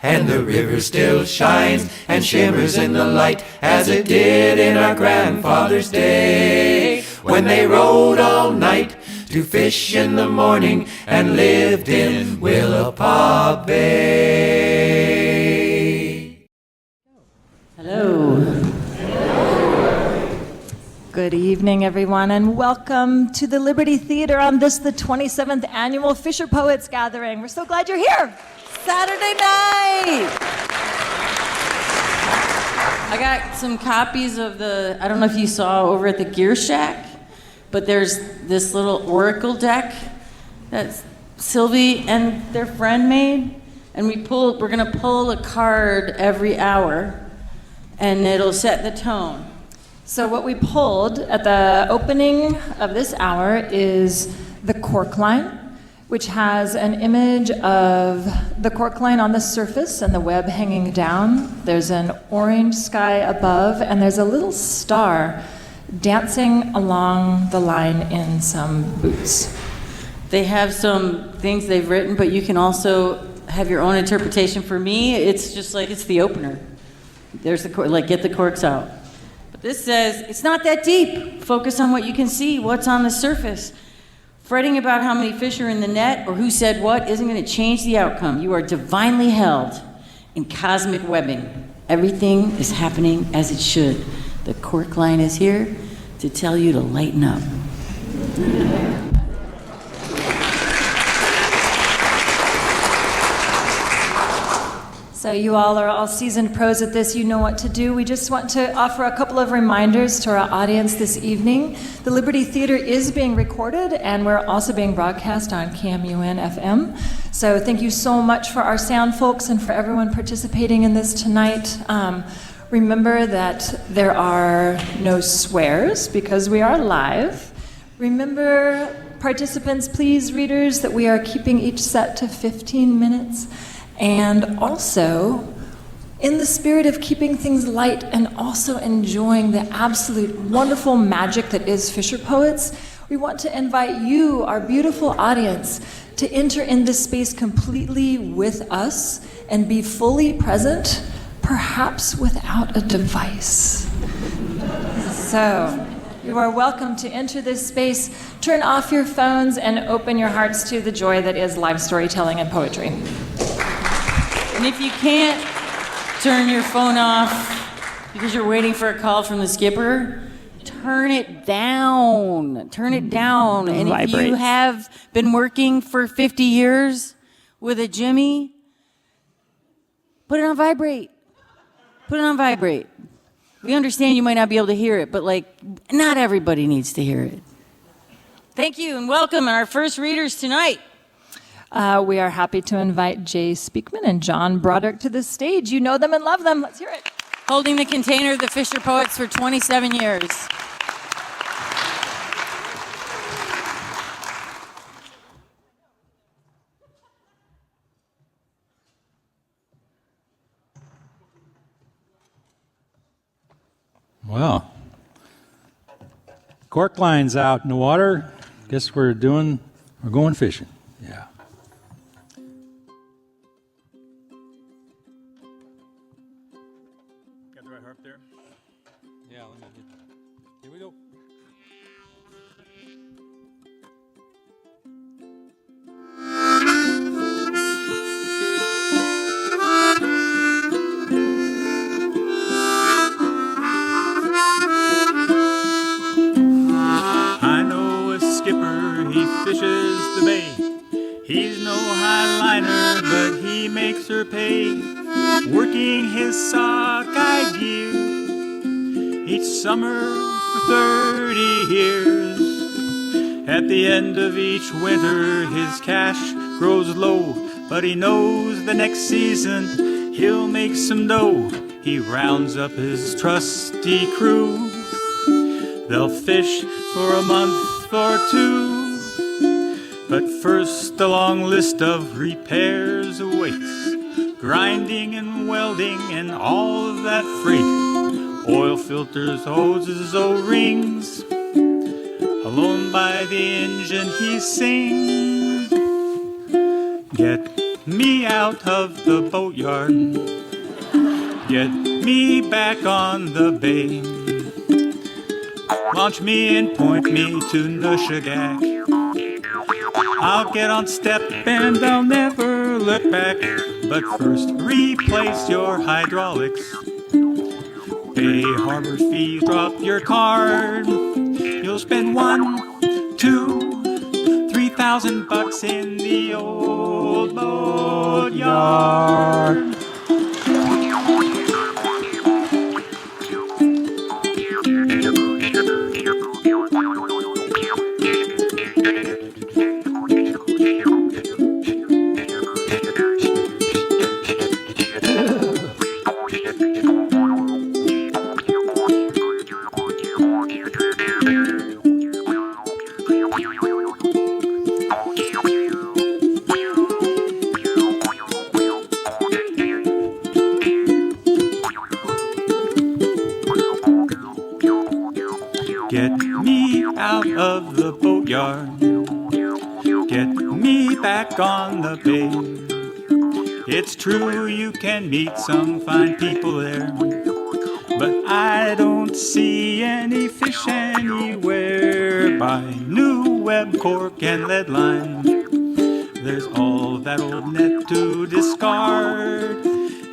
And the river still shines and shimmers in the light as it did in our grandfather's day, when they rode all night to fish in the morning and lived in Willapa Bay. Hello. Good evening, everyone, and welcome to the Liberty Theater on this, the 27th Annual FisherPoets Gathering. We're so glad you're here. Saturday night. I got some copies of I don't know if you saw over at the Gear Shack, but there's this little Oracle deck that Sylvie and their friend made, and we're gonna pull a card every hour, and it'll set the tone. So what we pulled at the opening of this hour is the cork line, which has an image of the cork line on the surface and the web hanging down. There's an orange sky above, and there's a little star dancing along the line in some boots. They have some things they've written, but you can also have your own interpretation. For me, it's just like it's the opener. There's the get the corks out. But this says, it's not that deep. Focus on what you can see, what's on the surface. Fretting about how many fish are in the net or who said what isn't going to change the outcome. You are divinely held in cosmic webbing. Everything is happening as it should. The cork line is here to tell you to lighten up. So you all are all seasoned pros at this. You know what to do. We just want to offer a couple of reminders to our audience this evening. The Liberty Theater is being recorded, and we're also being broadcast on KMUN FM. So thank you so much for our sound folks and for everyone participating in this tonight. Remember that there are no swears because we are live. Remember, participants, please, readers, that we are keeping each set to 15 minutes. And also, in the spirit of keeping things light and also enjoying the absolute wonderful magic that is Fisher Poets, we want to invite you, our beautiful audience, to enter in this space completely with us and be fully present, perhaps without a device. So, you are welcome to enter this space, turn off your phones, and open your hearts to the joy that is live storytelling and poetry. And if you can't turn your phone off because you're waiting for a call from the skipper, turn it down. Turn it down. And if you have been working for 50 years with a Jimmy, put it on vibrate. Put it on vibrate. We understand you might not be able to hear it, but not everybody needs to hear it. Thank you and welcome our first readers tonight. We are happy to invite Jay Speakman and John Broderick to the stage. You know them and love them. Let's hear it. Holding the container of the Fisher Poets for 27 years. Well, cork line's out in the water. Guess we're going fishing. Yeah. Got the right harp there? Yeah, here we go. I know a skipper, he fishes the bay. He's no highliner, but he makes her pay. Working his sockeye gear each summer for 30 years. At the end of each winter, his cash grows low, but he knows the next season he'll make some dough. He rounds up his trusty crew. They'll fish for a month or two. But first, a long list of repairs awaits. Grinding and welding and all of that freight. Oil filters, hoses, O-rings. Alone by the engine he sings. Get me out of the boatyard. Get me back on the bay. Launch me and point me to Nushagak. I'll get on step and I'll never look back. But first replace your hydraulics. Pay harbor fees, drop your card. You'll spend $1,000-3,000 in the old boat yard. Get me out of the boatyard. Get me back on the bay. It's true you can meet some fine people there, but I don't see any fish anywhere. Buy new web, cork, and lead line. There's all that old net to discard,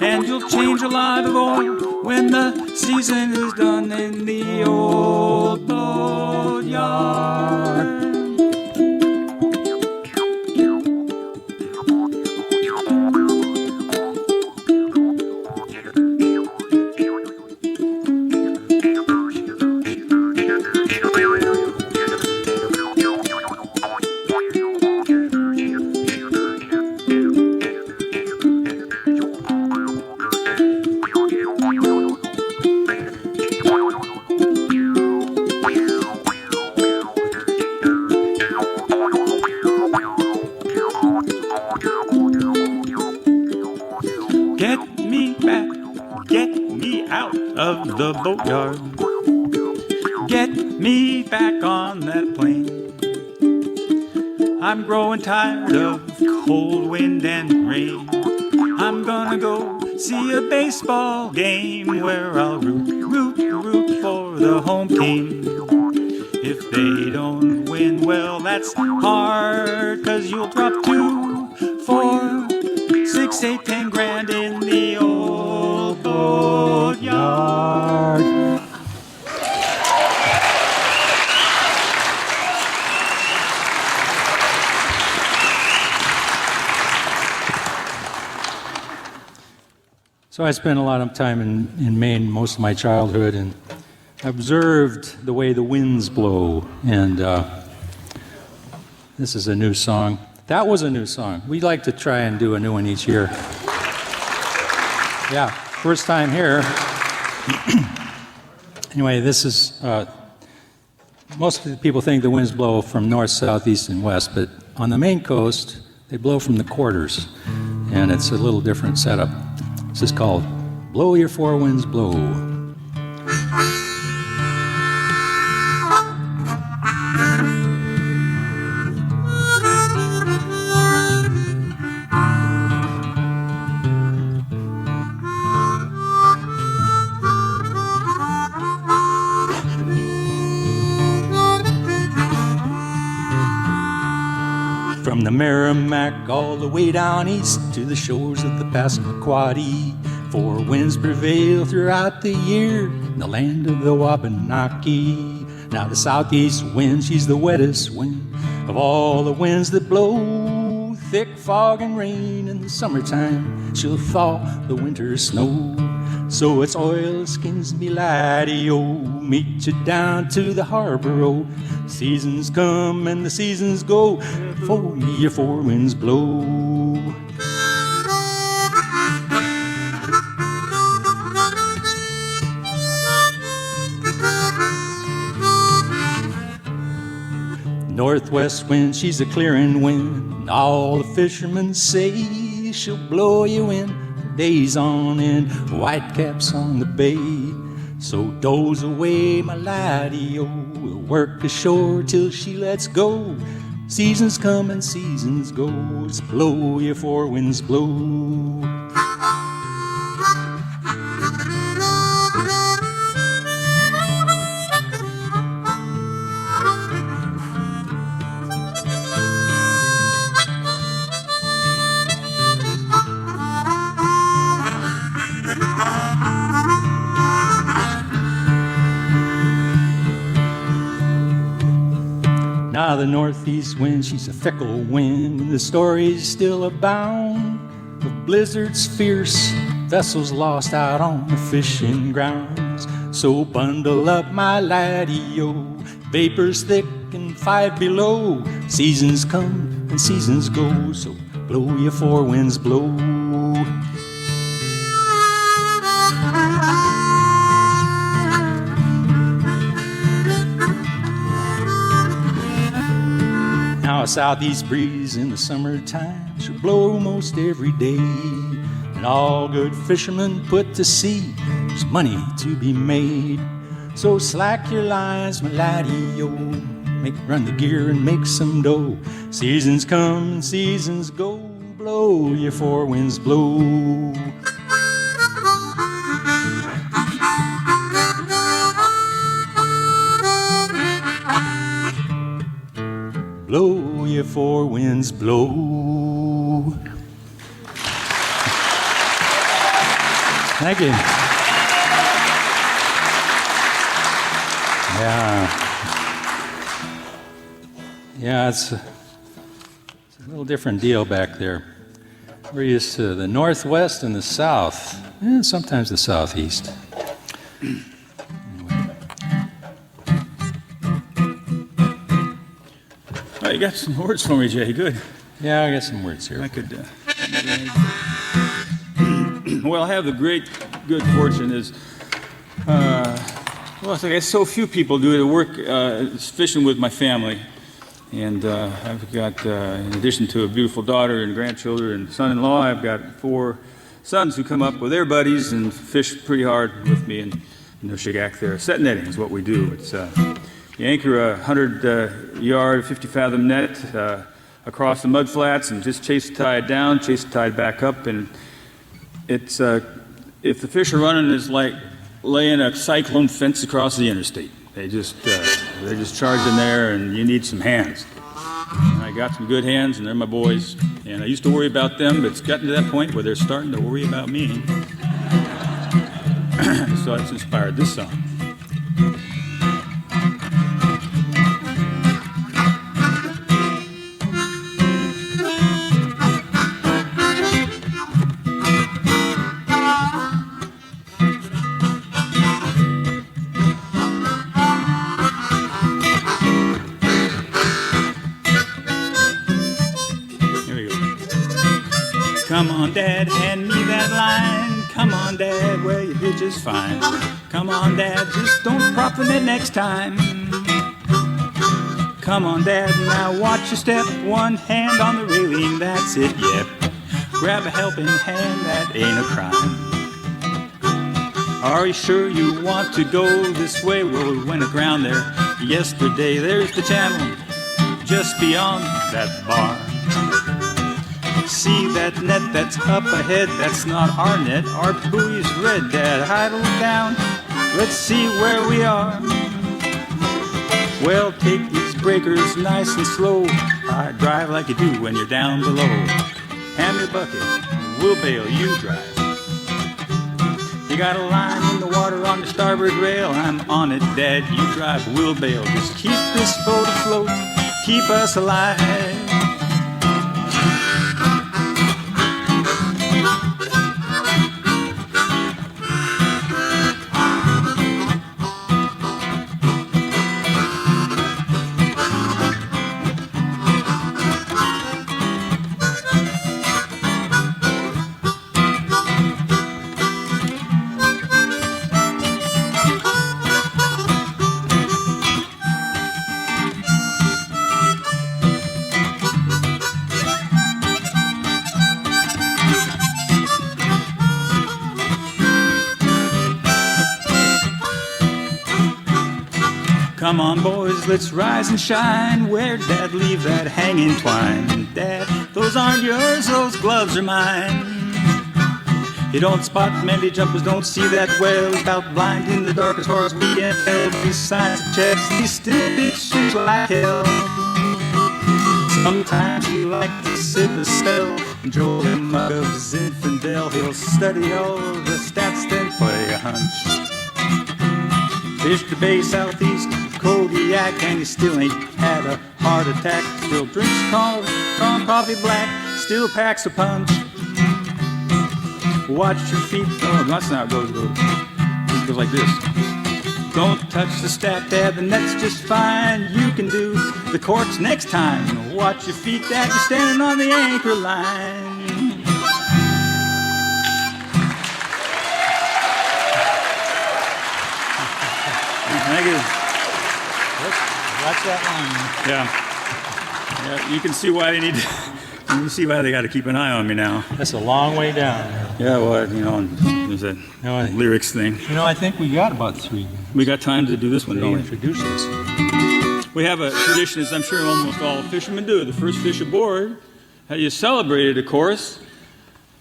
and you'll change a lot of oil when the season is done in the old boat yard. Of the boatyard, get me back on that plane. I'm growing tired of cold wind and rain. I'm gonna go see a baseball game where I'll root for the home team. If they don't win, well, that's hard, 'cause you'll drop 2, 4, 6, 8, 10 grand in the old boat yard. So I spent a lot of time in Maine most of my childhood, and observed the way the winds blow. And this is a new song. That was a new song. We like to try and do a new one each year. Yeah, first time here. Anyway, this is, most of the people think the winds blow from north, south, east, and west, but on the Maine coast, they blow from the quarters, and it's a little different setup. This is called Blow Your Four Winds Blow. From the Merrimack all the way down east to the shores of the Passamaquoddy, 4 winds prevail throughout the year in the land of the Wabanaki. Now the southeast wind, she's the wettest wind of all the winds that blow. Thick fog and rain in the summertime, she'll thaw the winter snow. So it's oilskins, me laddie-o, meet you down to the harbor-o. Seasons come and the seasons go, for me your 4 winds blow. Northwest wind, she's a clearing wind. All the fishermen say she'll blow you in days on end, whitecaps on the bay. So doze away, my laddie-o, we'll work ashore till she lets go. Seasons come and seasons go. Just blow, you four winds, blow. Now the northeast wind, she's a fickle wind, and the stories still abound of blizzards fierce, vessels lost out on the fishing grounds. So bundle up, my laddie-o, vapors thick and 5 below. Seasons come and seasons go, so blow, you four winds, blow. Now a southeast breeze in the summertime should blow most every day, and all good fishermen put to sea. There's money to be made, so slack your lines, my laddie-o, run the gear and make some dough. Seasons come and seasons go, blow, your four winds, blow. Blow, your four winds, blow. Thank you. Yeah, it's a little different deal back there. We're used to the northwest and the south, and sometimes the southeast. Oh, you got some words for me, Jay. Good. Yeah, I got some words here. I could. Well, I have the good fortune is, well, I guess so few people do it. I work fishing with my family, and I've got, in addition to a beautiful daughter and grandchildren and son-in-law, I've got 4 sons who come up with their buddies and fish pretty hard with me in Naknek AK there. Set netting is what we do. It's you anchor a 100-yard, 50-fathom net across the mud flats and just chase the tide down, chase the tide back up, and it's if the fish are running, it's like laying a cyclone fence across the interstate. They're just charging there, and you need some hands. And I got some good hands, and they're my boys. And I used to worry about them, but it's gotten to that point where they're starting to worry about me. So that's inspired this song. Come on, Dad, hand me that line. Come on, Dad, well, you did just fine. Come on, Dad, just don't prop the net next time. Come on, Dad, now watch your step. One hand on the railing, that's it, yep. Grab a helping hand, that ain't a crime. Are you sure you want to go this way? Well, we went aground there yesterday. There's the channel just beyond that bar. See that net that's up ahead? That's not our net. Our buoy's red, Dad. Idle down. Let's see where we are. Well, take these breakers nice and slow. Drive like you do when you're down below. Hand me a bucket. We'll bail. You drive. You got a line in the water on the starboard rail. I'm on it, Dad. You drive. We'll bail. Just keep this boat afloat. Keep us alive. Come on, boys, let's rise and shine. Where'd Dad leave that hanging twine? Dad, those aren't yours, those gloves are mine. You don't spot many jumpers, don't see that well. About blind in the dark as far as we can tell. Besides the checks, he's still big shoes like hell. Sometimes he like to sit a spell. Joel him up of Zinfandel. He'll study all the stats, then play a hunch. Fished the bay southeast of Kodiak, and he still ain't had a heart attack. Still drinks corn coffee black, still packs a punch. Watch your feet. Oh, that's not how it goes. It goes like this. Don't touch the stack, Dad, the net's just fine. You can do the corks next time. Watch your feet, Dad, you're standing on the anchor line. Thank you. Watch that line. Yeah, you can see why they need. You can see why they got to keep an eye on me now. That's a long way down. Yeah, well, there's that lyrics thing. I think we got about 3. We got time to do this one, don't we? Introduce this. We have a tradition, as I'm sure almost all fishermen do. The first fish aboard, how you celebrate it, of course.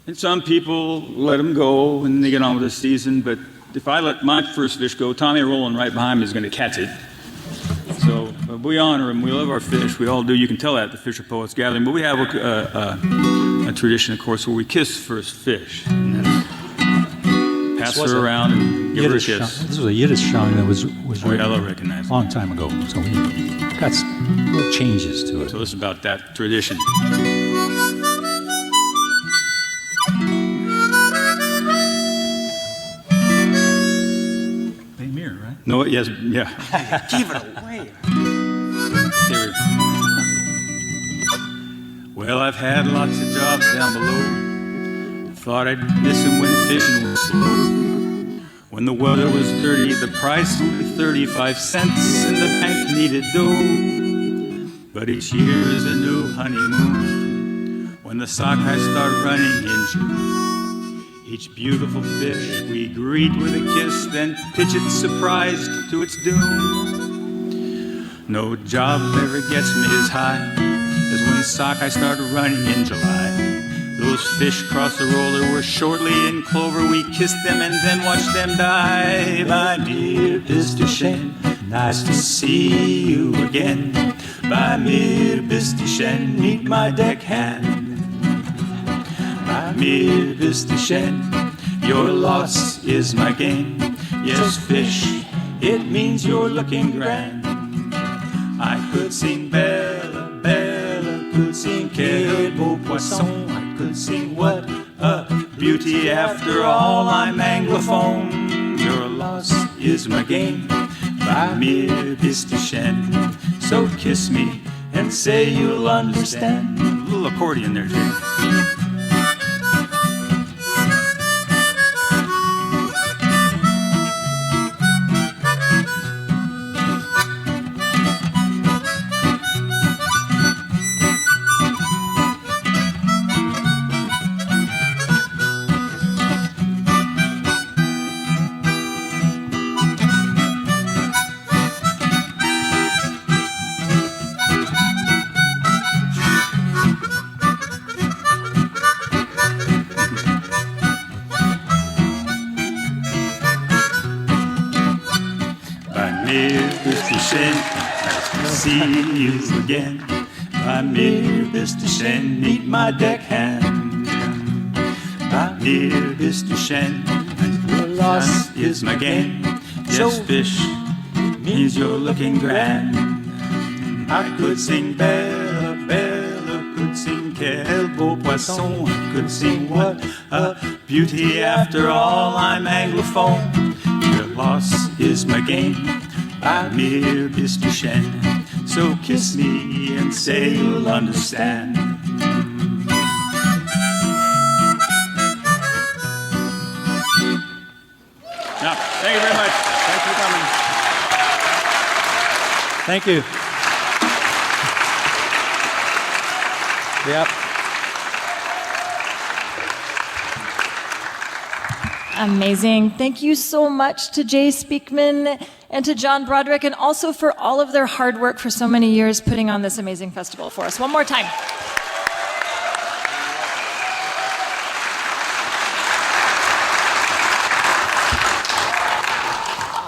And some people let them go and they get on with the season. But if I let my first fish go, Tommy rolling right behind me is going to catch it. So we honor him. We love our fish. We all do. You can tell that at the FisherPoets Gathering. But we have a tradition, of course, where we kiss first fish. And then pass her around and give her a kiss. This was a Yiddish song that was written a recognize long time ago. So we got some little changes to it. So this is about that tradition. No, yes, yeah. Give it away. Well, I've had lots of jobs down below. Thought I'd miss them when fishing was slow. When the weather was dirty, the price was 35 cents and the bank needed dough. But each year is a new honeymoon when the sockeye start running in June. Each beautiful fish we greet with a kiss, then pitch it surprised to its doom. No job ever gets me as high as when sockeye started running in July. Those fish cross the roller were shortly in clover. We kissed them and then watched them die. My dear Bistischen, nice to see you again. By mir Bistischen, meet my deckhand. Mir Bistischen, your loss is my gain. Yes, fish, it means you're looking grand. I could sing Bella, Bella, could sing Quel beau poisson. I could sing what a beauty. After all, I'm Anglophone. Your loss is my gain. By mir Bistischen, so kiss me and say you'll understand. A little accordion there, too. Nice to see you again. By mir Bistischen, meet my deckhand. By mir Bistischen, your loss is my gain. Yes, fish means you're looking grand. I could sing Bella, Bella, could sing Quel beau poisson. I could sing what a beauty. After all, I'm Anglophone. Your loss is my gain. By mir Bistischen, so kiss me and say you'll understand. Now, thank you very much. Thanks for coming. Thank you. Yep. Amazing. Thank you so much to Jay Speakman and to John Broderick, and also for all of their hard work for so many years putting on this amazing festival for us. One more time.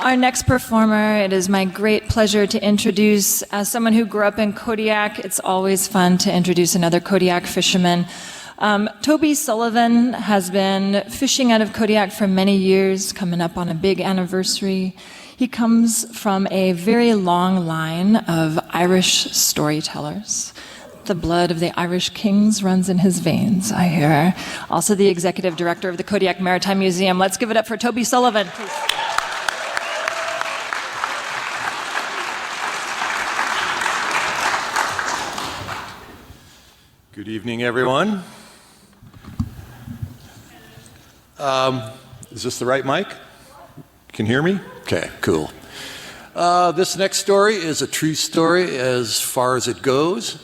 Our next performer, it is my great pleasure to introduce someone who grew up in Kodiak. It's always fun to introduce another Kodiak fisherman. Toby Sullivan has been fishing out of Kodiak for many years, coming up on a big anniversary. He comes from a very long line of Irish storytellers. The blood of the Irish kings runs in his veins, I hear. Also the executive director of the Kodiak Maritime Museum. Let's give it up for Toby Sullivan, please. Good evening, everyone. Is this the right mic? Can you hear me? Okay, cool. This next story is a true story as far as it goes.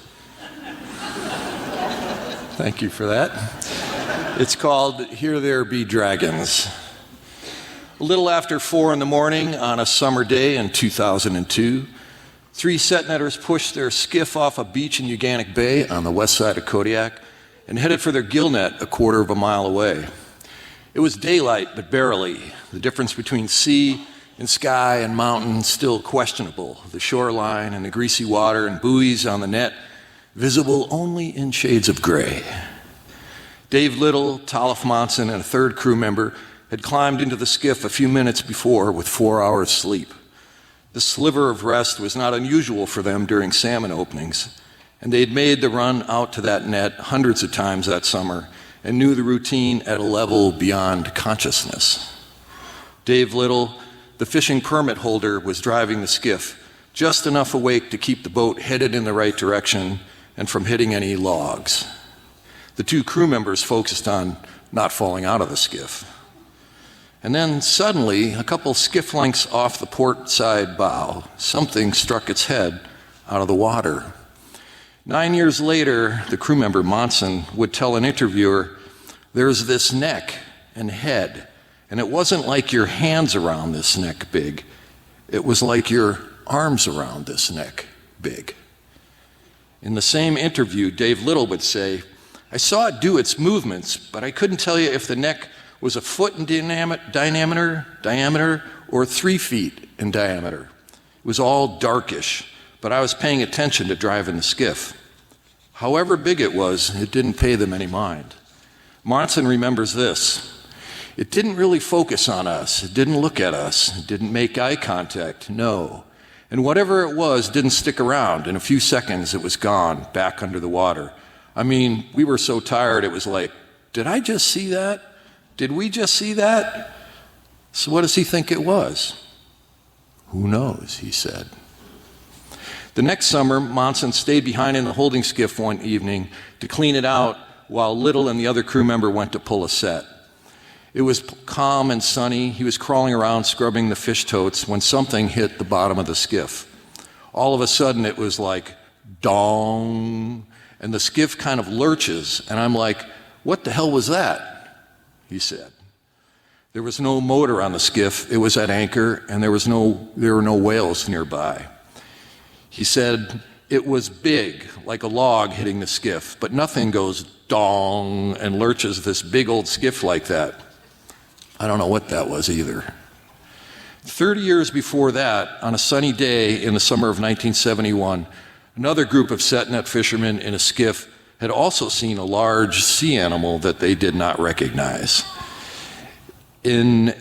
Thank you for that. It's called Here There Be Dragons. A little after 4 in the morning on a summer day in 2002, 3 set-netters pushed their skiff off a beach in Uganic Bay on the west side of Kodiak and headed for their gill net a quarter of a mile away. It was daylight, but barely. The difference between sea and sky and mountain still questionable. The shoreline and the greasy water and buoys on the net visible only in shades of gray. Dave Little, Tolliff Monson, and a third crew member had climbed into the skiff a few minutes before with 4 hours sleep. This sliver of rest was not unusual for them during salmon openings, and they had made the run out to that net hundreds of times that summer and knew the routine at a level beyond consciousness. Dave Little, the fishing permit holder, was driving the skiff, just enough awake to keep the boat headed in the right direction and from hitting any logs. The 2 crew members focused on not falling out of the skiff. And then suddenly, a couple skiff lengths off the port side bow, something struck its head out of the water. 9 years later, the crew member, Monson, would tell an interviewer, "There's this neck and head, and it wasn't like your hands around this neck big. It was like your arms around this neck big." In the same interview, Dave Little would say, "I saw it do its movements, but I couldn't tell you if the neck was a foot in diameter or 3 feet in diameter. It was all darkish, but I was paying attention to driving the skiff. However big it was, it didn't pay them any mind." Monson remembers this. "It didn't really focus on us. It didn't look at us. It didn't make eye contact, no. And whatever it was didn't stick around. In a few seconds, it was gone, back under the water. I mean, we were so tired, it was like, did I just see that? Did we just see that? So what does he think it was?" "Who knows," he said. The next summer, Monson stayed behind in the holding skiff one evening to clean it out while Little and the other crew member went to pull a set. It was calm and sunny. He was crawling around scrubbing the fish totes when something hit the bottom of the skiff. All of a sudden, it was like, dong, and the skiff kind of lurches, and I'm like, "What the hell was that?" he said. There was no motor on the skiff. It was at anchor, and there were no whales nearby. He said, "It was big, like a log hitting the skiff, but nothing goes dong and lurches this big old skiff like that." I don't know what that was either. 30 years before that, on a sunny day in the summer of 1971, another group of set-net fishermen in a skiff had also seen a large sea animal that they did not recognize. In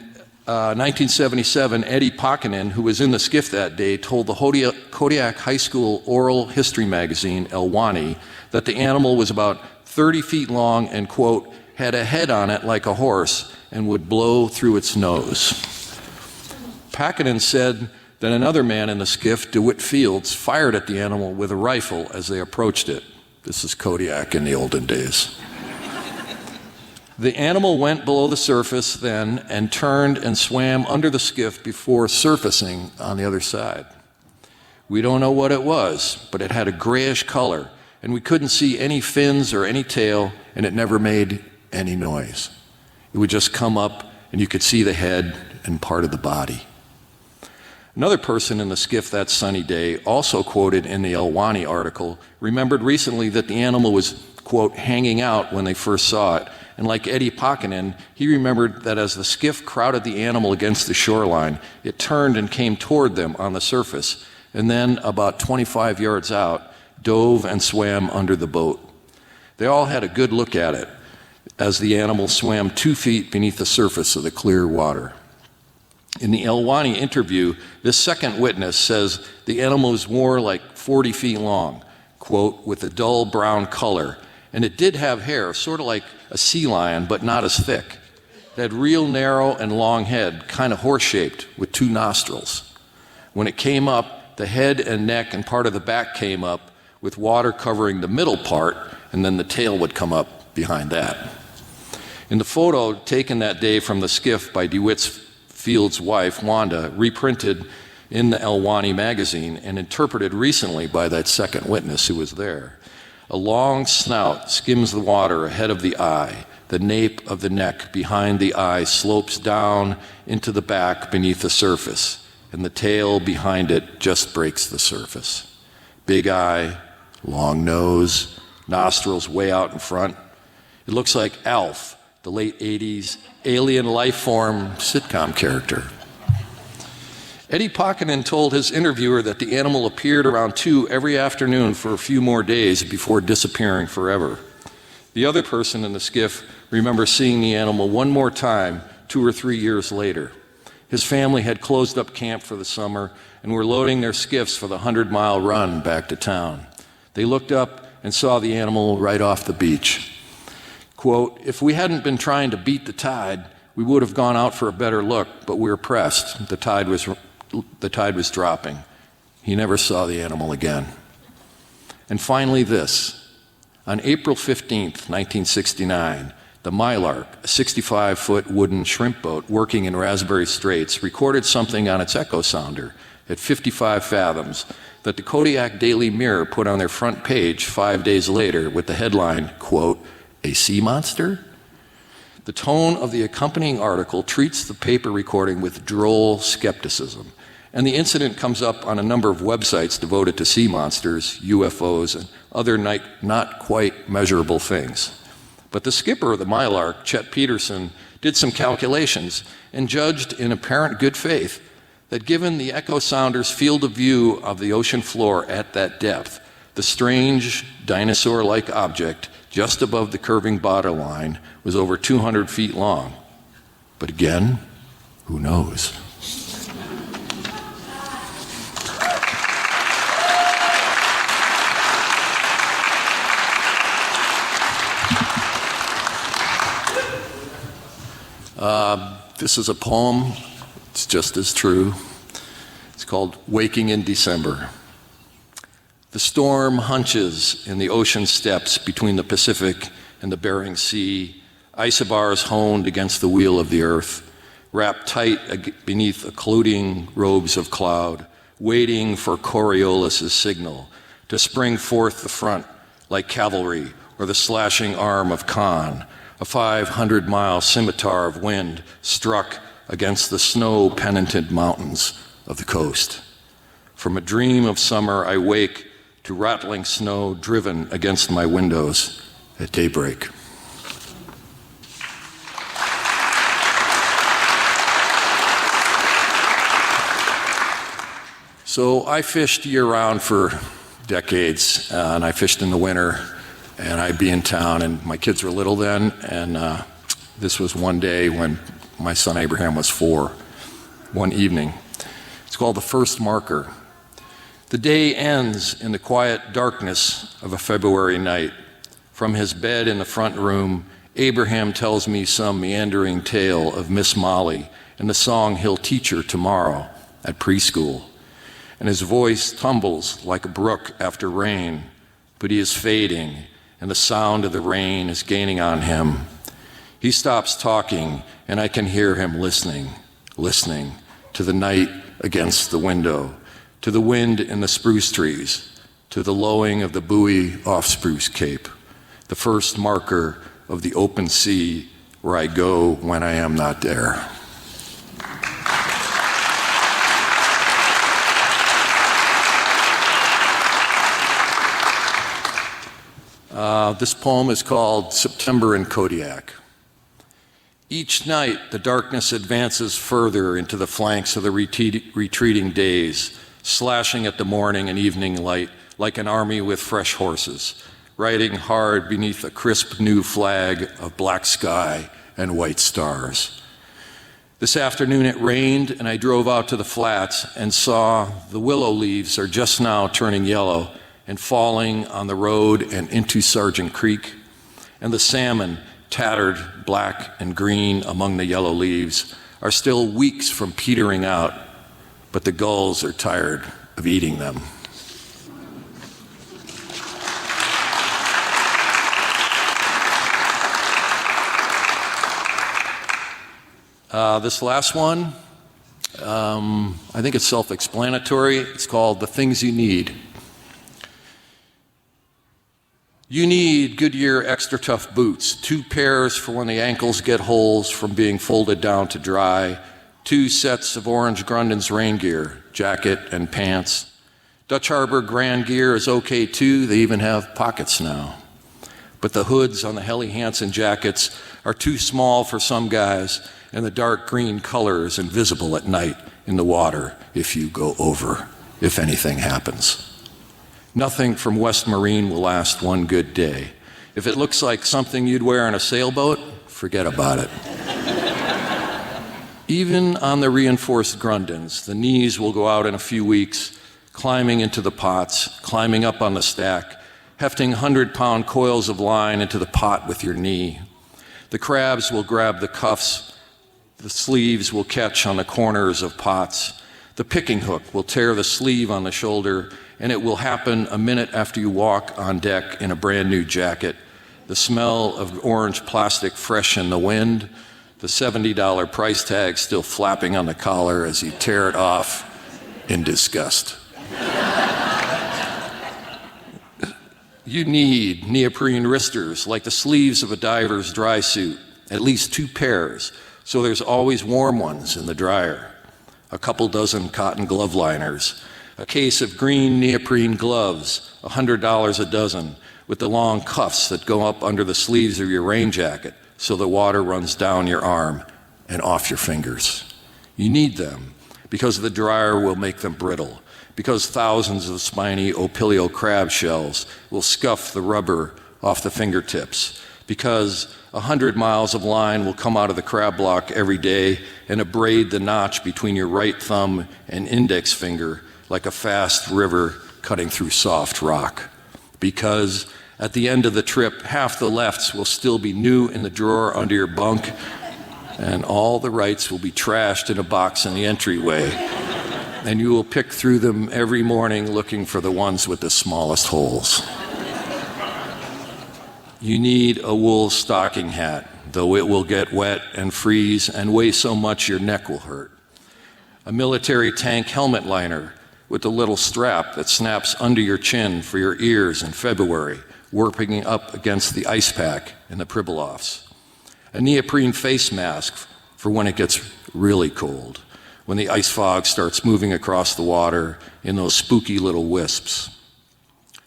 1977, Eddie Pakkanen, who was in the skiff that day, told the Kodiak High School oral history magazine, Elwani, that the animal was about 30 feet long and, quote, "had a head on it like a horse and would blow through its nose." Pakkanen said that another man in the skiff, DeWitt Fields, fired at the animal with a rifle as they approached it. This is Kodiak in the olden days. The animal went below the surface then and turned and swam under the skiff before surfacing on the other side. We don't know what it was, but it had a grayish color, and we couldn't see any fins or any tail, and it never made any noise. It would just come up and you could see the head and part of the body. Another person in the skiff that sunny day, also quoted in the Elwani article, remembered recently that the animal was, quote, hanging out when they first saw it. And like Eddie Pakkanen, he remembered that as the skiff crowded the animal against the shoreline, it turned and came toward them on the surface, and then about 25 yards out, dove and swam under the boat. They all had a good look at it as the animal swam 2 feet beneath the surface of the clear water. In the Elwani interview, this second witness says the animal was more like 40 feet long, quote, with a dull brown color, and it did have hair, sort of like a sea lion, but not as thick. It had real narrow and long head, kind of horse-shaped, with 2 nostrils. When it came up, the head and neck and part of the back came up, with water covering the middle part, and then the tail would come up behind that. In the photo taken that day from the skiff by DeWitt's Field's wife, Wanda, reprinted in the Elwani magazine and interpreted recently by that second witness who was there. A long snout skims the water ahead of the eye. The nape of the neck behind the eye slopes down into the back beneath the surface, and the tail behind it just breaks the surface. Big eye, long nose, nostrils way out in front. It looks like Alf, the late 80s alien life form sitcom character. Eddie Pakkanen told his interviewer that the animal appeared around 2 every afternoon for a few more days before disappearing forever. The other person in the skiff remembers seeing the animal one more time 2 or 3 years later. His family had closed up camp for the summer and were loading their skiffs for the 100-mile run back to town. They looked up and saw the animal right off the beach. Quote, if we hadn't been trying to beat the tide, we would have gone out for a better look, but we were pressed. The tide was dropping. He never saw the animal again. And finally this. On April 15th, 1969, the Mylark, a 65-foot wooden shrimp boat working in Raspberry Straits, recorded something on its echo sounder at 55 fathoms that the Kodiak Daily Mirror put on their front page 5 days later with the headline, quote, a sea monster? The tone of the accompanying article treats the paper recording with droll skepticism, and the incident comes up on a number of websites devoted to sea monsters, UFOs, and other not quite measurable things. But the skipper of the Mylark, Chet Peterson, did some calculations and judged in apparent good faith that given the echo sounder's field of view of the ocean floor at that depth, the strange dinosaur-like object just above the curving bottom line was over 200 feet long. But again, who knows? This is a poem. It's just as true. It's called Waking in December. The storm hunches in the ocean steppes between the Pacific and the Bering Sea, isobars honed against the wheel of the earth, wrapped tight beneath occluding robes of cloud, waiting for Coriolis' signal to spring forth the front like cavalry or the slashing arm of Khan, a 500-mile scimitar of wind struck against the snow-penitent mountains of the coast. From a dream of summer, I wake to rattling snow driven against my windows at daybreak. So I fished year-round for decades, and I fished in the winter, and I'd be in town, and my kids were little then, and this was one day when my son Abraham was 4, one evening. It's called The First Marker. The day ends in the quiet darkness of a February night. From his bed in the front room, Abraham tells me some meandering tale of Miss Molly and the song he'll teach her tomorrow at preschool. And his voice tumbles like a brook after rain, but he is fading, and the sound of the rain is gaining on him. He stops talking, and I can hear him listening to the night against the window, to the wind in the spruce trees, to the lowing of the buoy off Spruce Cape, the first marker of the open sea where I go when I am not there. This poem is called September in Kodiak. Each night, the darkness advances further into the flanks of the retreating days, slashing at the morning and evening light like an army with fresh horses, riding hard beneath a crisp new flag of black sky and white stars. This afternoon it rained, and I drove out to the flats and saw the willow leaves are just now turning yellow and falling on the road and into Sargent Creek, and the salmon, tattered black and green among the yellow leaves, are still weeks from petering out, but the gulls are tired of eating them. This last one, I think it's self-explanatory. It's called The Things You Need. You need Goodyear Extra Tough boots, 2 pairs for when the ankles get holes from being folded down to dry, 2 sets of Orange Grundon's rain gear, jacket and pants. Dutch Harbor Grand gear is okay too, they even have pockets now. But the hoods on the Helly Hansen jackets are too small for some guys, and the dark green color is invisible at night in the water if you go over, if anything happens. Nothing from West Marine will last one good day. If it looks like something you'd wear on a sailboat, forget about it. Even on the reinforced Grundons, the knees will go out in a few weeks, climbing into the pots, climbing up on the stack, hefting 100-pound coils of line into the pot with your knee. The crabs will grab the cuffs, the sleeves will catch on the corners of pots. The picking hook will tear the sleeve on the shoulder, and it will happen a minute after you walk on deck in a brand new jacket. The smell of orange plastic fresh in the wind, the $70 price tag still flapping on the collar as you tear it off in disgust. You need neoprene wristers like the sleeves of a diver's dry suit, at least 2 pairs, so there's always warm ones in the dryer. A couple dozen cotton glove liners, a case of green neoprene gloves, $100 a dozen, with the long cuffs that go up under the sleeves of your rain jacket so the water runs down your arm and off your fingers. You need them because the dryer will make them brittle, because thousands of spiny opilio crab shells will scuff the rubber off the fingertips, because 100 miles of line will come out of the crab block every day and abrade the notch between your right thumb and index finger like a fast river cutting through soft rock. Because at the end of the trip, half the lefts will still be new in the drawer under your bunk, and all the rights will be trashed in a box in the entryway. And you will pick through them every morning looking for the ones with the smallest holes. You need a wool stocking hat, though it will get wet and freeze and weigh so much your neck will hurt. A military tank helmet liner with a little strap that snaps under your chin for your ears in February, warping up against the ice pack in the Pribilofs. A neoprene face mask for when it gets really cold, when the ice fog starts moving across the water in those spooky little wisps.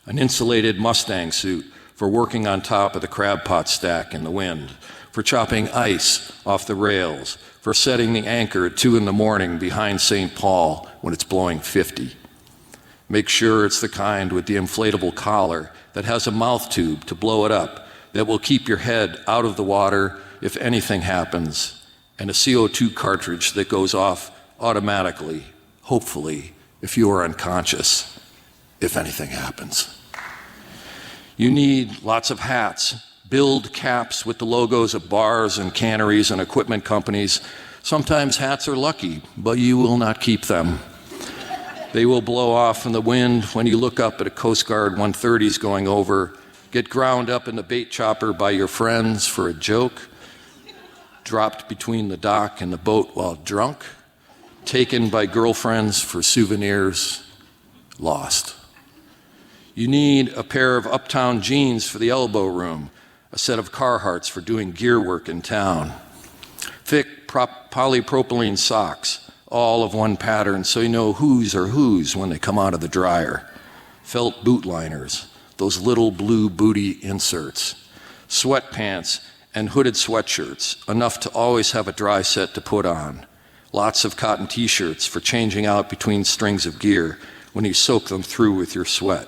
An insulated Mustang suit for working on top of the crab pot stack in the wind, for chopping ice off the rails, for setting the anchor at 2 a.m. behind St. Paul when it's blowing 50. Make sure it's the kind with the inflatable collar that has a mouth tube to blow it up, that will keep your head out of the water if anything happens, and a CO2 cartridge that goes off automatically, hopefully, if you are unconscious, if anything happens. You need lots of hats, build caps with the logos of bars and canneries and equipment companies. Sometimes hats are lucky, but you will not keep them. They will blow off in the wind when you look up at a Coast Guard 130s going over, get ground up in the bait chopper by your friends for a joke, dropped between the dock and the boat while drunk, taken by girlfriends for souvenirs, lost. You need a pair of uptown jeans for the elbow room, a set of Carhartts for doing gear work in town, thick polypropylene socks, all of one pattern so you know whose are whose when they come out of the dryer, felt boot liners, those little blue booty inserts, sweatpants and hooded sweatshirts, enough to always have a dry set to put on, lots of cotton t-shirts for changing out between strings of gear when you soak them through with your sweat,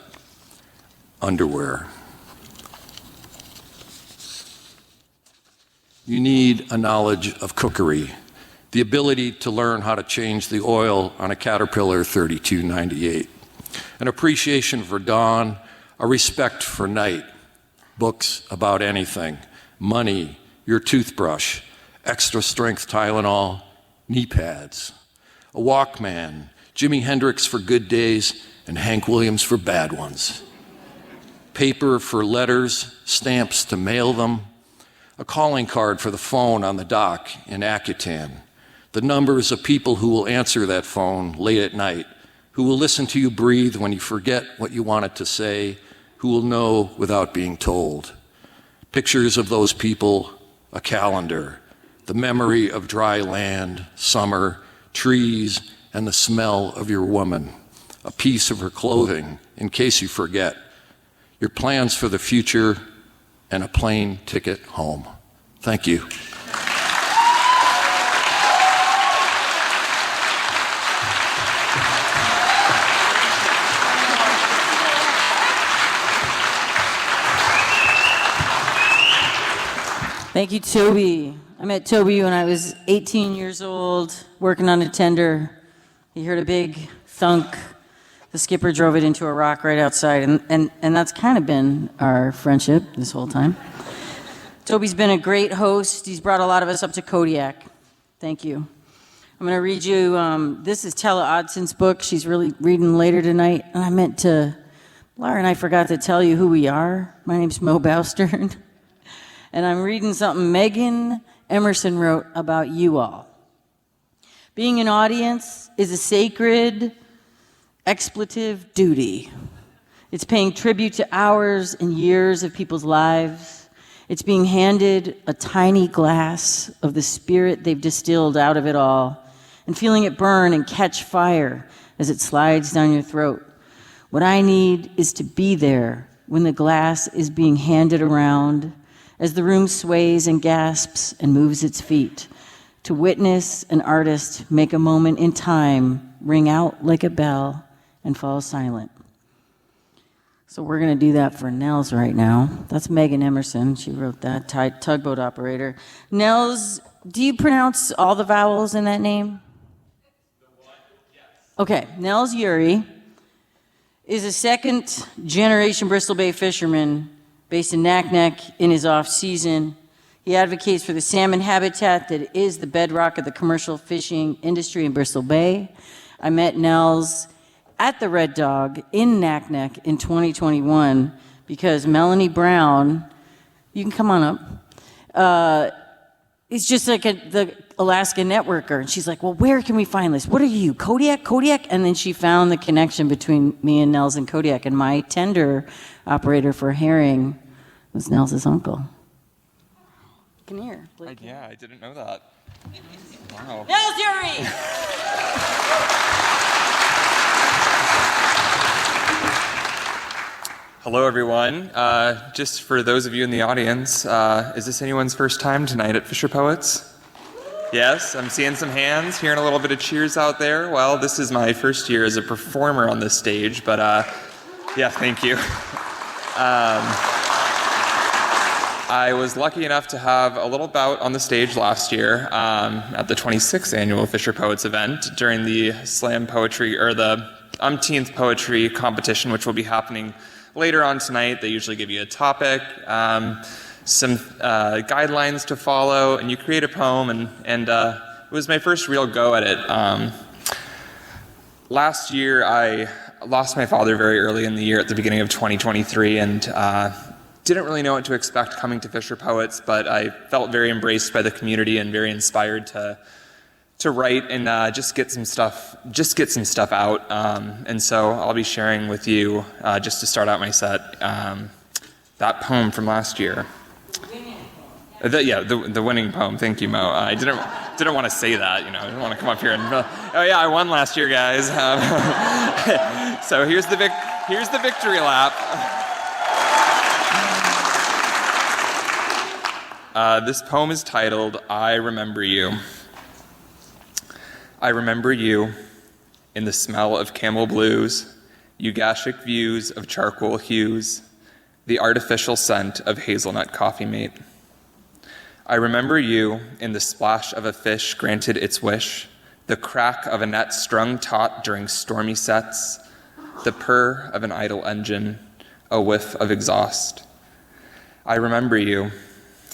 underwear. You need a knowledge of cookery, the ability to learn how to change the oil on a Caterpillar 3298, an appreciation for dawn, a respect for night, books about anything, money, your toothbrush, extra strength Tylenol, knee pads, a Walkman, Jimi Hendrix for good days and Hank Williams for bad ones, paper for letters, stamps to mail them, a calling card for the phone on the dock in Akutan, the numbers of people who will answer that phone late at night, who will listen to you breathe when you forget what you wanted to say, who will know without being told. Pictures of those people, a calendar, the memory of dry land, summer, trees, and the smell of your woman, a piece of her clothing in case you forget, your plans for the future, and a plane ticket home. Thank you. Thank you, Toby. I met Toby when I was 18 years old, working on a tender. He heard a big thunk. The skipper drove it into a rock right outside, and that's kind of been our friendship this whole time. Toby's been a great host. He's brought a lot of us up to Kodiak. Thank you. I'm going to read you, this is Tella Odson's book. She's really reading later tonight, and I meant to, Lara and I forgot to tell you who we are. My name's Mo Bowstern. And I'm reading something Megan Emerson wrote about you all. Being an audience is a sacred, expletive duty. It's paying tribute to hours and years of people's lives. It's being handed a tiny glass of the spirit they've distilled out of it all and feeling it burn and catch fire as it slides down your throat. What I need is to be there when the glass is being handed around, as the room sways and gasps and moves its feet, to witness an artist make a moment in time ring out like a bell and fall silent. So we're going to do that for Nels right now. That's Megan Emerson. She wrote that, tugboat operator. Nels, do you pronounce all the vowels in that name? Okay, Nels Ure is a second-generation Bristol Bay fisherman based in Naknek in his off-season. He advocates for the salmon habitat that is the bedrock of the commercial fishing industry in Bristol Bay. I met Nels at the Red Dog in Naknek in 2021 because Melanie Brown, you can come on up, is just like the Alaska networker. And she's like, well, where can we find this? What are you, Kodiak? Kodiak? And then she found the connection between me and Nels and Kodiak. And my tender operator for herring was Nels' uncle. You can hear. Yeah, I didn't know that. Wow. Nels Ure! Hello, everyone. Just for those of you in the audience, is this anyone's first time tonight at Fisher Poets? Yes, I'm seeing some hands, hearing a little bit of cheers out there. Well, this is my first year as a performer on this stage, but yeah, thank you. I was lucky enough to have a little bout on the stage last year at the 26th annual Fisher Poets event during the slam poetry, or the umpteenth poetry competition, which will be happening later on tonight. They usually give you a topic, some guidelines to follow, and you create a poem, and it was my first real go at it. Last year, I lost my father very early in the year at the beginning of 2023, and didn't really know what to expect coming to Fisher Poets, but I felt very embraced by the community and very inspired to write and just get some stuff out. And so I'll be sharing with you, just to start out my set, that poem from last year. The winning poem. Thank you, Mo. I didn't want to say that. I didn't want to come up here and oh yeah, I won last year, guys. So here's the victory lap. This poem is titled "I Remember You." I remember you in the smell of camel blues, Ugashic views of charcoal hues, the artificial scent of hazelnut coffee mate. I remember you in the splash of a fish granted its wish, the crack of a net strung taut during stormy sets, the purr of an idle engine, a whiff of exhaust. I remember you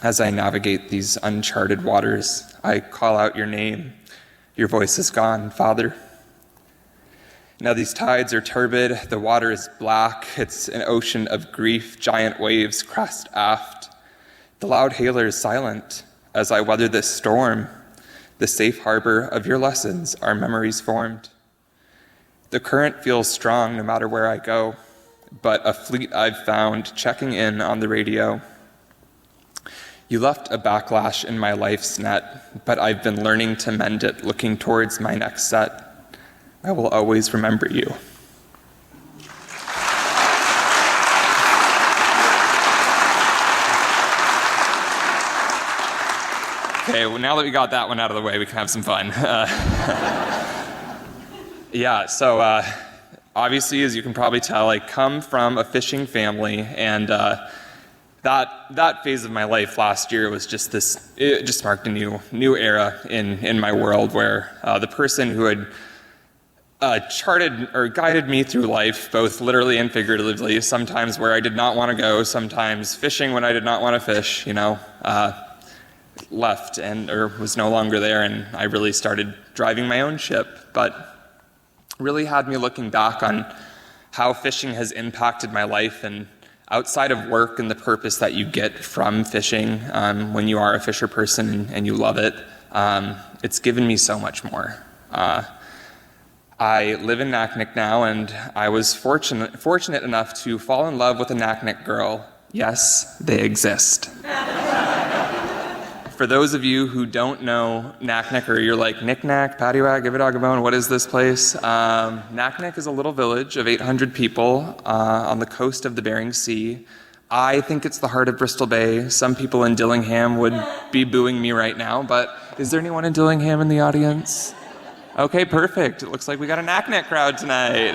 as I navigate these uncharted waters. I call out your name. Your voice is gone, Father. Now these tides are turbid, the water is black, it's an ocean of grief, giant waves crest aft. The loud hailer is silent as I weather this storm. The safe harbor of your lessons, our memories formed. The current feels strong no matter where I go, but a fleet I've found checking in on the radio. You left a backlash in my life's net, but I've been learning to mend it, looking towards my next set. I will always remember you. Okay, well, now that we got that one out of the way, we can have some fun. So obviously, as you can probably tell, I come from a fishing family, and that phase of my life last year was just it just marked a new era in my world, where the person who had charted or guided me through life, both literally and figuratively, sometimes where I did not want to go, sometimes fishing when I did not want to fish, left or was no longer there, and I really started driving my own ship, but really had me looking back on how fishing has impacted my life, and outside of work and the purpose that you get from fishing when you are a fisher person and you love it, it's given me so much more. I live in Naknek now, and I was fortunate enough to fall in love with a Naknek girl. Yes, they exist. For those of you who don't know Naknek, or you're like, knick-knack, paddywhack, give a dog a bone, what is this place? Naknek is a little village of 800 people on the coast of the Bering Sea. I think it's the heart of Bristol Bay. Some people in Dillingham would be booing me right now, but is there anyone in Dillingham in the audience? Okay, perfect. It looks like we got a Naknek crowd tonight.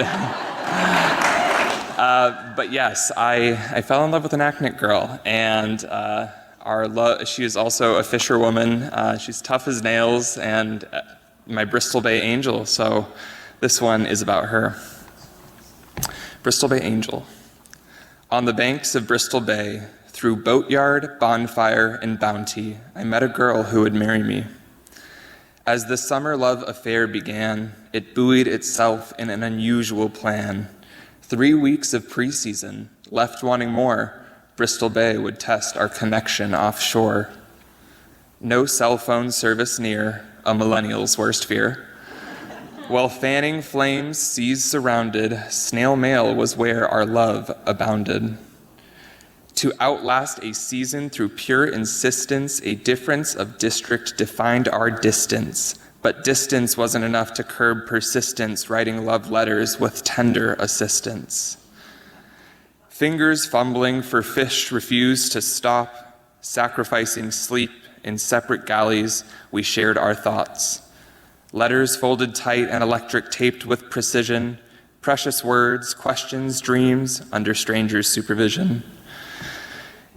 But yes, I fell in love with a Naknek girl, and she is also a fisherwoman. She's tough as nails, and my Bristol Bay angel, so this one is about her. Bristol Bay Angel. On the banks of Bristol Bay, through boatyard, bonfire, and bounty, I met a girl who would marry me. As the summer love affair began, it buoyed itself in an unusual plan. 3 weeks of preseason, left wanting more, Bristol Bay would test our connection offshore. No cell phone service near, a millennial's worst fear. While fanning flames, seas surrounded, snail mail was where our love abounded. To outlast a season through pure insistence, a difference of district defined our distance. But distance wasn't enough to curb persistence, writing love letters with tender assistance. Fingers fumbling for fish refused to stop, sacrificing sleep in separate galleys, we shared our thoughts. Letters folded tight and electric taped with precision, precious words, questions, dreams, under strangers' supervision.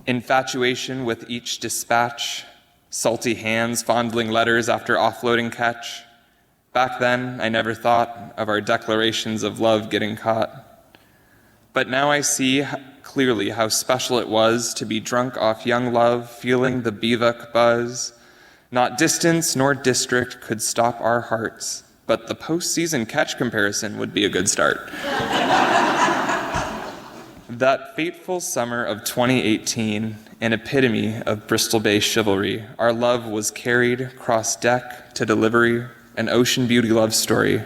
Infatuation with each dispatch, salty hands fondling letters after offloading catch. Back then, I never thought of our declarations of love getting caught. But now I see clearly how special it was to be drunk off young love, feeling the bivouac buzz. Not distance nor district could stop our hearts, but the postseason catch comparison would be a good start. That fateful summer of 2018, an epitome of Bristol Bay chivalry, our love was carried cross deck to delivery, an ocean beauty love story.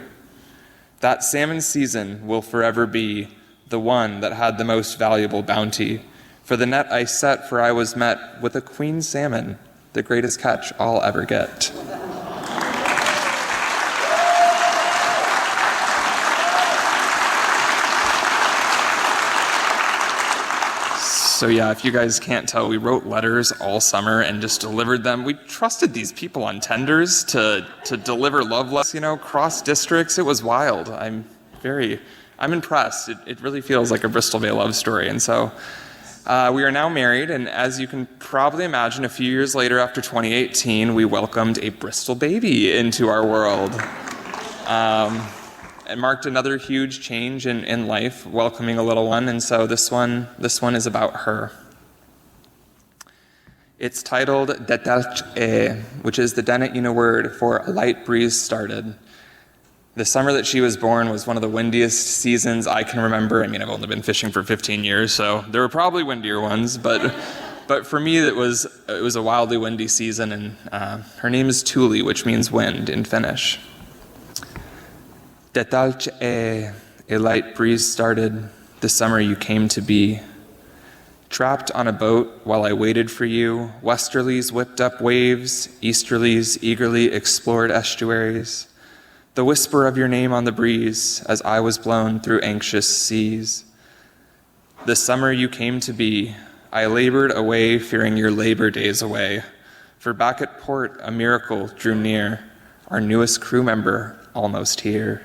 That salmon season will forever be the one that had the most valuable bounty, For the net I set, for I was met with a queen salmon, the greatest catch I'll ever get. So yeah, if you guys can't tell, we wrote letters all summer and just delivered them. We trusted these people on tenders to deliver love letters, cross districts. It was wild. I'm impressed. It really feels like a Bristol Bay love story. And so we are now married, and as you can probably imagine, a few years later, after 2018, we welcomed a Bristol baby into our world. It marked another huge change in life, welcoming a little one, and so this one is about her. It's titled Naknek AK, which is the Dennet word for a light breeze started. The summer that she was born was one of the windiest seasons I can remember. I mean, I've only been fishing for 15 years, so there were probably windier ones, but for me it was a wildly windy season, and her name is Tuli, which means wind in Finnish. Naknek AK, a light breeze started the summer you came to be. Trapped on a boat while I waited for you, westerlies whipped up waves, easterlies eagerly explored estuaries. The whisper of your name on the breeze as I was blown through anxious seas. The summer you came to be, I labored away fearing your labor days away. For back at port a miracle drew near, our newest crew member almost here.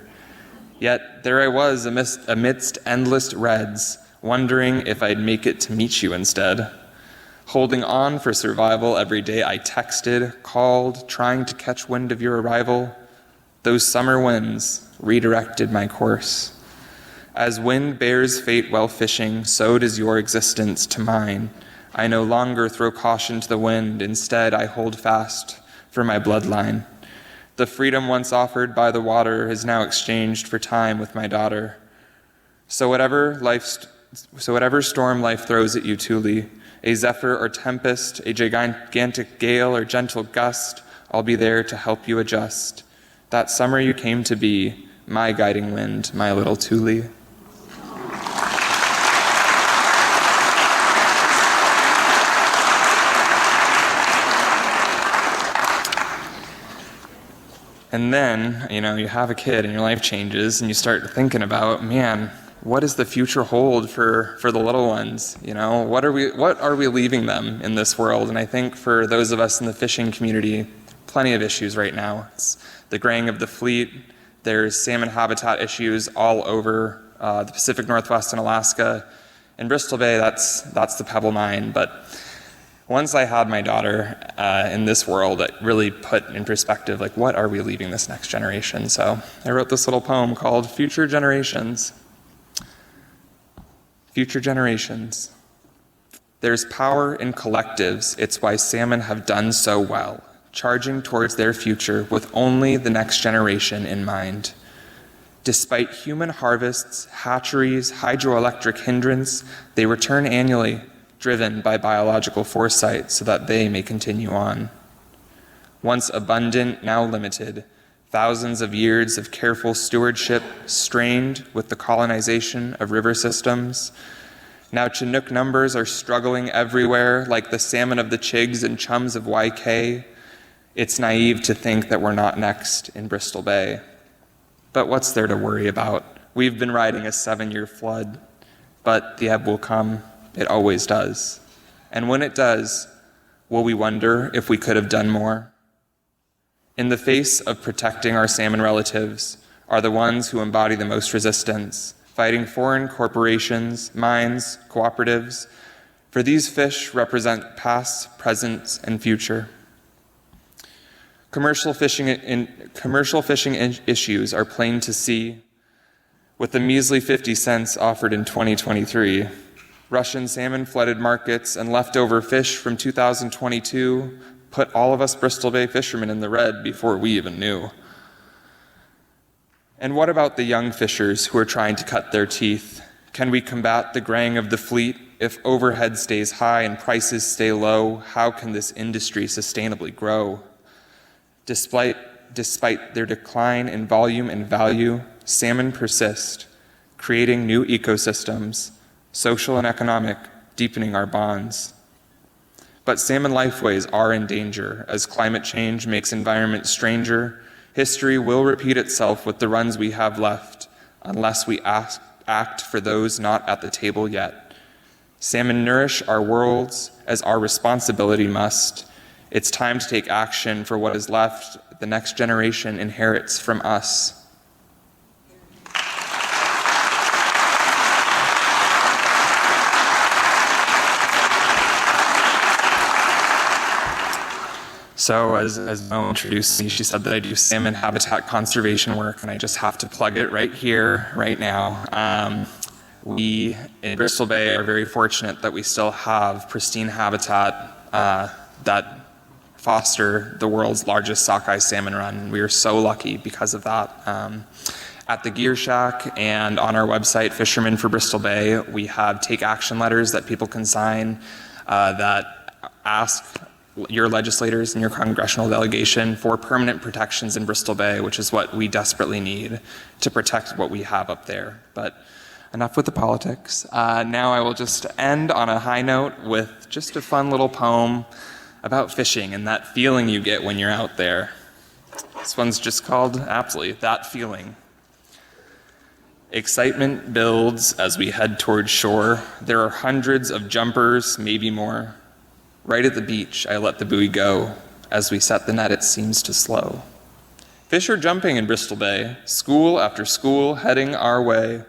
Yet there I was amidst endless reds, wondering if I'd make it to meet you instead. Holding on for survival every day I texted, called, trying to catch wind of your arrival. Those summer winds redirected my course. As wind bears fate while fishing, so does your existence to mine. I no longer throw caution to the wind, instead I hold fast for my bloodline. The freedom once offered by the water is now exchanged for time with my daughter. So whatever storm life throws at you, Tuli, a zephyr or tempest, a gigantic gale or gentle gust, I'll be there to help you adjust. That summer you came to be, my guiding wind, my little Tuli. And then, you have a kid and your life changes and you start thinking about, man, what does the future hold for the little ones? What are we leaving them in this world? And I think for those of us in the fishing community, plenty of issues right now. It's the graying of the fleet. There's salmon habitat issues all over the Pacific Northwest and Alaska. In Bristol Bay, that's the Pebble Mine. But once I had my daughter in this world, it really put in perspective, what are we leaving this next generation? So I wrote this little poem called Future Generations. Future generations. There's power in collectives. It's why salmon have done so well, charging towards their future with only the next generation in mind. Despite human harvests, hatcheries, hydroelectric hindrance, they return annually, driven by biological foresight so that they may continue on. Once abundant, now limited, thousands of years of careful stewardship strained with the colonization of river systems. Now Chinook numbers are struggling everywhere like the salmon of the Chigs and chums of YK. It's naive to think that we're not next in Bristol Bay. But what's there to worry about? We've been riding a 7-year flood, but the ebb will come. It always does. And when it does, will we wonder if we could have done more? In the face of protecting our salmon relatives are the ones who embody the most resistance, fighting foreign corporations, mines, cooperatives, for these fish represent past, present, and future. Commercial fishing issues are plain to see. With the measly 50 cents offered in 2023, Russian salmon flooded markets and leftover fish from 2022 put all of us Bristol Bay fishermen in the red before we even knew. And what about the young fishers who are trying to cut their teeth? Can we combat the graying of the fleet? If overhead stays high and prices stay low, how can this industry sustainably grow? Despite their decline in volume and value, salmon persist, creating new ecosystems, social and economic, deepening our bonds. But salmon lifeways are in danger as climate change makes environment stranger. History will repeat itself with the runs we have left unless we act for those not at the table yet. Salmon nourish our worlds as our responsibility must. It's time to take action for what is left the next generation inherits from us. So as Mo introduced me, she said that I do salmon habitat conservation work, and I just have to plug it right here, right now. We in Bristol Bay are very fortunate that we still have pristine habitat that foster the world's largest sockeye salmon run. We are so lucky because of that. At the Gear Shack and on our website, Fishermen for Bristol Bay, we have take action letters that people can sign that ask your legislators and your congressional delegation for permanent protections in Bristol Bay, which is what we desperately need to protect what we have up there. But enough with the politics. Now I will just end on a high note with just a fun little poem about fishing and that feeling you get when you're out there. This one's just called, aptly, That Feeling. Excitement builds as we head towards shore. There are hundreds of jumpers, maybe more. Right at the beach, I let the buoy go. As we set the net, it seems to slow. Fish are jumping in Bristol Bay, school after school heading our way.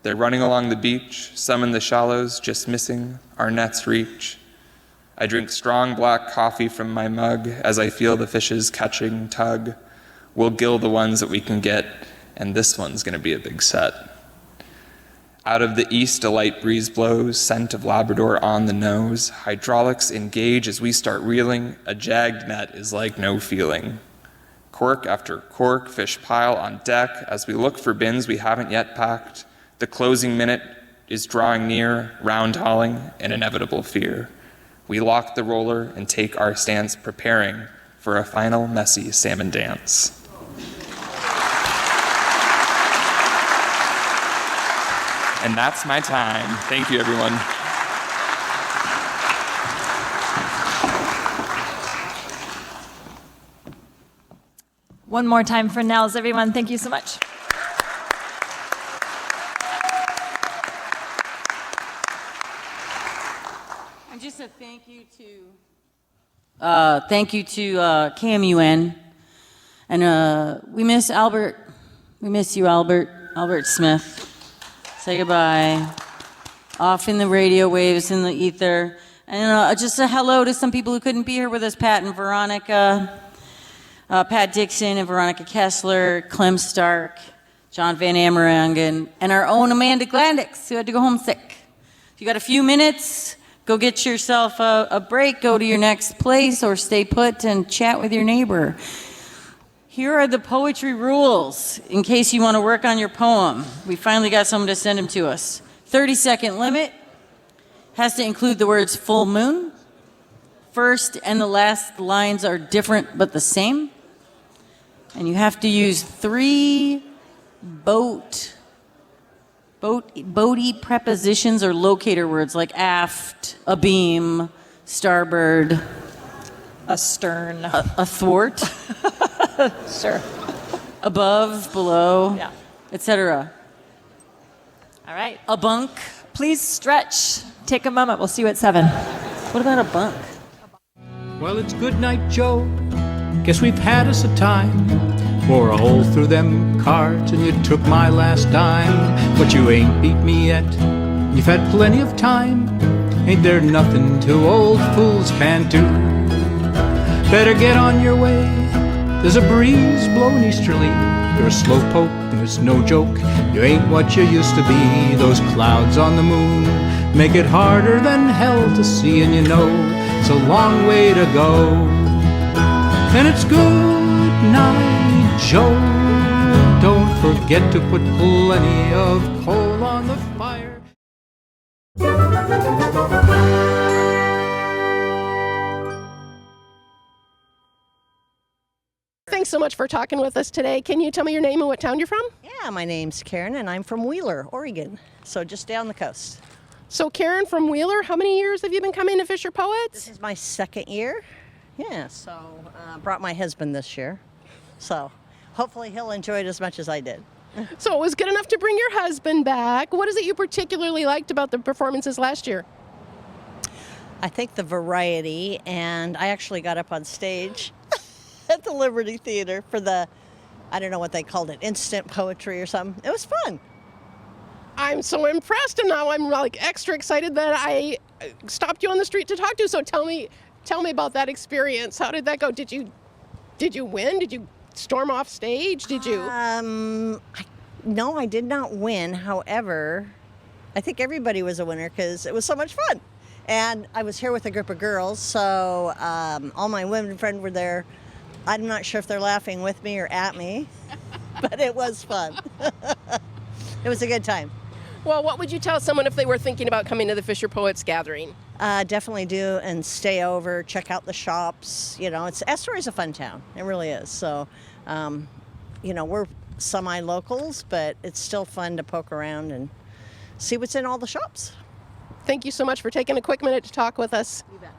They're running along the beach, some in the shallows, just missing our net's reach. I drink strong black coffee from my mug as I feel the fishes catching tug. We'll gill the ones that we can get, and this one's gonna be a big set. Out of the east, a light breeze blows, scent of Labrador on the nose. Hydraulics engage as we start reeling. A jagged net is like no feeling. Cork after cork, fish pile on deck as we look for bins we haven't yet packed. The closing minute is drawing near, round hauling, an inevitable fear. We lock the roller and take our stance, preparing for a final messy salmon dance. And that's my time. Thank you, everyone. One more time for Nels, everyone. Thank you so much. And just a thank you to KMUN. And we miss Albert. We miss you, Albert Smith. Say goodbye. Off in the radio waves, in the ether. And just a hello to some people who couldn't be here with us, Pat and Veronica. Pat Dixon and Veronica Kessler, Clem Stark, John Van Amerongen, and our own Amanda Glandix, who had to go home sick. If you got a few minutes, go get yourself a break, go to your next place, or stay put and chat with your neighbor. Here are the poetry rules in case you want to work on your poem. We finally got someone to send them to us. 30-second limit. Has to include the words full moon. First and the last lines are different but the same. And you have to use 3 boaty prepositions or locator words like aft, abeam, starboard, Astern. athwart. Sure. Above, below, Yeah. etc. All right. A bunk. Please stretch. Take a moment. We'll see you at 7. What about a bunk? Well, it's good night, Joe. Guess we've had us a time. Wore a hole through them cards and you took my last dime. But you ain't beat me yet. You've had plenty of time. Ain't there nothing two old fools can't do? Better get on your way. There's a breeze blowing easterly. You're a slowpoke and it's no joke. You ain't what you used to be. Those clouds on the moon make it harder than hell to see, and you know it's a long way to go. And it's good night, Joe. Don't forget to put plenty of coal on the fire. Thanks so much for talking with us today. Can you tell me your name and what town you're from? Yeah, my name's Karen, and I'm from Wheeler, Oregon, so just down the coast. So Karen from Wheeler, how many years have you been coming to Fisher This Poets? is my second year. Yeah, so brought my husband this year. So hopefully he'll enjoy it as much as I did. So it was good enough to bring your husband back. What is it you particularly liked about the performances last year? I think the variety, and I actually got up on stage at the Liberty Theater for the, I don't know what they called it, instant poetry or something. It was fun. I'm so impressed, and now I'm like extra excited that I stopped you on the street to talk to you. So tell me about that experience. How did that go? Did you win? Did you storm off stage? Did you? No, I did not win. However, I think everybody was a winner because it was so much fun. And I was here with a group of girls, so all my women friends were there. I'm not sure if they're laughing with me or at me, but it was fun. It was a good time. Well, what would you tell someone if they were thinking about coming to the Fisher Poets Gathering? Definitely do, and stay over, check out the shops. You know, Astoria's a fun town. It really is. So, we're semi-locals, but it's still fun to poke around and see what's in all the shops. Thank you so much for taking a quick minute to talk with us. You bet.